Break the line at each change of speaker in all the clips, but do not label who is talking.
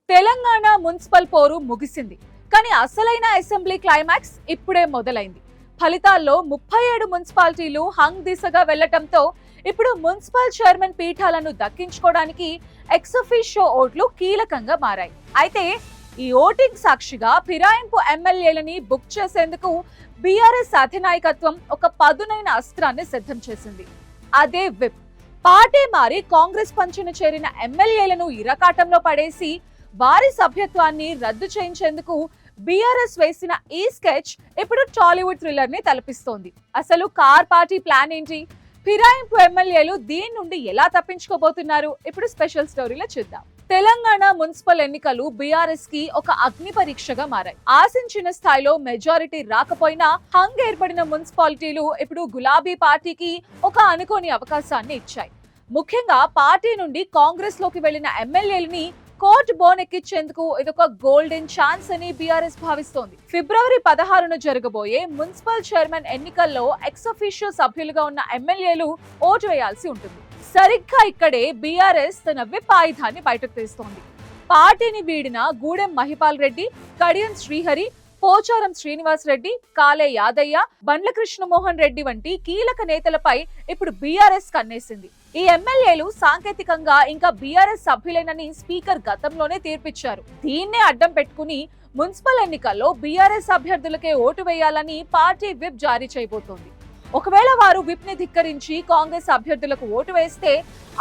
Telangana municipal పోరు ముగిసింది. కానీ అసలైన అసెంబ్లీ క్లైమాక్స్ ఇప్పుడే మొదలైంది. ఫలితాల్లో 37 మున్సిపాలిటీలు హంగ్ దిశగా వెళ్లటంతో ఇప్పుడు మున్సిపల్ చైర్మన్ పీఠాలను దక్కించుకోవడానికి ఎక్సఫిషియో ఓట్లు కీలకంగా మారాయి. అయితే ఈ ఓటింగ్ సాక్షిగా ఫిరాయింపు ఎమ్మెల్యేలని బుక్ చేసేందుకు బీఆర్ఎస్ అధినాయకత్వం ఒక పదునైన అస్త్రాన్ని సిద్ధం చేసింది. అదే విప్. పార్టీ మారి కాంగ్రెస్ పంచును చేరిన ఎమ్మెల్యేలను ఇరకాటంలో పడేసి వారి సభ్యత్వాన్ని రద్దు చేయించేందుకు బీఆర్ఎస్ వేసిన ఈ స్కెచ్ ఇప్పుడు టాలీవుడ్ థ్రిల్లర్ ని తలపిస్తోంది. అసలు కార్ పార్టీ ప్లాన్ ఏంటి? ఫిరాయింపు ఎమ్మెల్యేలు దీని నుండి ఎలా తప్పించుకోబోతున్నారు? ఇప్పుడు స్పెషల్ స్టోరీలో చూద్దాం. తెలంగాణ మున్సిపల్ ఎన్నికలు బీఆర్ఎస్ కి ఒక అగ్ని పరీక్షగా మారాయి. ఆశించిన స్థాయిలో మెజారిటీ రాకపోయినా హంగ్ ఏర్పడిన మున్సిపాలిటీలు ఇప్పుడు గులాబీ పార్టీకి ఒక అనుకోని అవకాశాన్ని ఇచ్చాయి. ముఖ్యంగా పార్టీ నుండి కాంగ్రెస్ లోకి వెళ్లిన ఎమ్మెల్యేలని కోర్టు బోనెక్కించేందుకు ఇదొక గోల్డెన్ ఛాన్స్ అని బీఆర్ఎస్ భావిస్తోంది. ఫిబ్రవరి 16న జరగబోయే మున్సిపల్ చైర్మన్ ఎన్నికల్లో ఎక్సఫిషియో సభ్యులుగా ఉన్న ఎమ్మెల్యేలు ఓటు వేయాల్సి ఉంటుంది. సరిగ్గా ఇక్కడే బీఆర్ఎస్ తన విప్ ఆయుధాన్ని బయటకు తీస్తోంది. పార్టీని వీడిన గూడెం మహిపాల్ రెడ్డి, కడియం శ్రీహరి, పోచారం శ్రీనివాస్ రెడ్డి, కాలే యాదయ్య, బండ్ల కృష్ణమోహన్ రెడ్డి వంటి కీలక నేతలపై ఇప్పుడు బీఆర్ఎస్ కన్నేసింది. ఈ ఎమ్మెల్యేలు సాంకేతికంగా ఇంకా బీఆర్ఎస్ సభ్యులేనని స్పీకర్ గతంలోనే తీర్పిచ్చారు. దీన్నే అడ్డం పెట్టుకుని మున్సిపల్ ఎన్నికల్లో బీఆర్ఎస్ అభ్యర్థులకే ఓటు వేయాలని పార్టీ విప్ జారీ చేయబోతోంది. ఒకవేళ వారు విప్ ని ధిక్కరించి కాంగ్రెస్ అభ్యర్థులకు ఓటు వేస్తే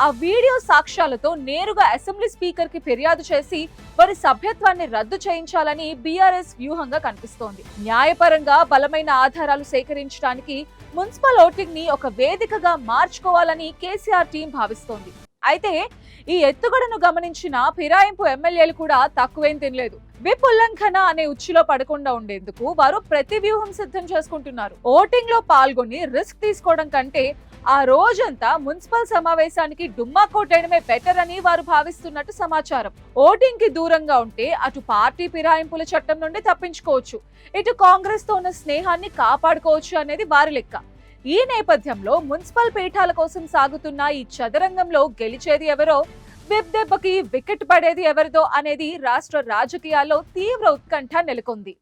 ఆ వీడియో సాక్ష్యాలతో నేరుగా అసెంబ్లీ స్పీకర్ కి ఫిర్యాదు చేసి వారి సభ్యత్వాన్ని రద్దు చేయించాలని బీఆర్ఎస్ వ్యూహంగా కనిపిస్తోంది. న్యాయపరంగా బలమైన ఆధారాలు సేకరించడానికి మున్సిపల్ ఓటింగ్ ని ఒక వేదికగా మార్చుకోవాలని కేసీఆర్ టీం భావిస్తోంది. అయితే ఈ ఎత్తుగడను గమనించిన ఫిరాయింపు ఎమ్మెల్యేలు కూడా తక్కువేం తినలేదు. విప్ ఉల్లంఘన అనే ఉచ్చులో పడకుండా ఉండేందుకు వారు ప్రతి వ్యూహం సిద్ధం చేసుకుంటున్నారు. ఓటింగ్ లో పాల్గొని రిస్క్ తీసుకోవడం కంటే ఆ రోజంతా మున్సిపల్ సమావేశానికి డుమ్మా కొట్టడమే బెటర్ అని వారు భావిస్తున్నట్టు సమాచారం. ఓటింగ్ కి దూరంగా ఉంటే అటు పార్టీ ఫిరాయింపుల చట్టం నుండి తప్పించుకోవచ్చు, ఇటు కాంగ్రెస్ తో ఉన్న స్నేహాన్ని కాపాడుకోవచ్చు అనేది వారి లెక్క. ఈ నేపథ్యంలో మున్సిపల్ పీఠాల కోసం సాగుతున్న ఈ చదరంగంలో గెలిచేది ఎవరో, విప్ దెబ్బకి వికెట్ పడేది ఎవరిదో అనేది రాష్ట్ర రాజకీయాల్లో తీవ్ర ఉత్కంఠ నెలకొంది.